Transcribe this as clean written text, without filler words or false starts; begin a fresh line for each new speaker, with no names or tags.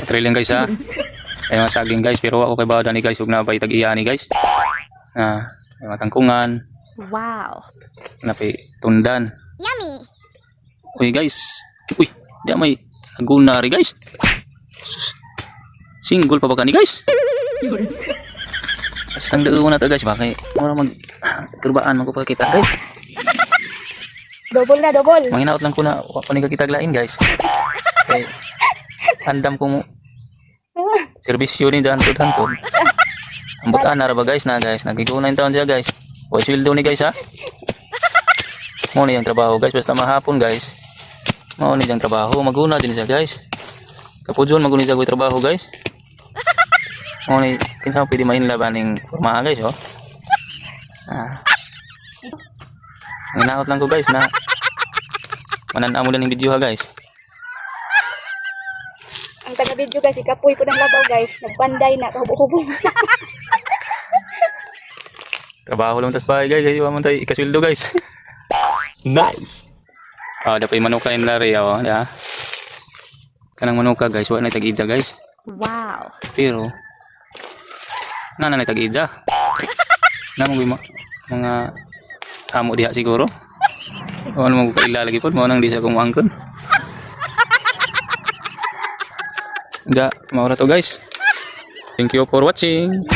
Trailing guys ha. Ay mga saging guys, pero ako kay bawda ni guys, ug nabay tag-iya ni guys. Ay mga tangkungan.
Wow.
Napay tundan.
Yummy.
Uy guys. Uy, di may aguna ri guys. Single pa ba ka ni guys? Asang daon na to guys, bakay mura mag turbaan man ko pa kita guys.
Double na, double.
Manginaot lang ko na wa pa ni ka kitaglain guys. Kay andam ko serbisyo ni dantod-dantod. Ang butaan na ra ba guys na guys, nagiguna yung taon siya guys. O sweldo ni guys ha. Mo ni yung trabaho guys, basta mahapon guys. Mo ni yung trabaho, maguna din siya guys. Kapudyon maguna siya ko trabaho guys. Mo ni kinsa mo pwede mainlaban ning pormaha guys oh. Nginaot lang ko guys na manan-amo lang ng video ha guys.
Ang taga-video guys, ikapoy po ng labaw guys. Nagpanday na, kahubo-hubo.
Trabaho lang tas bahay guys, kaya man tayo ikasweldo guys.
Nice.
Dapat manuka in lari oh, ya. Kanang manuka guys, wa na tag-ida guys.
Wow.
Pero na tag-ida. Namong mga amo diha siguro. O ano mo kailalagi po, mo nang di sa kumangkon. Da, maura to guys. Thank you for watching.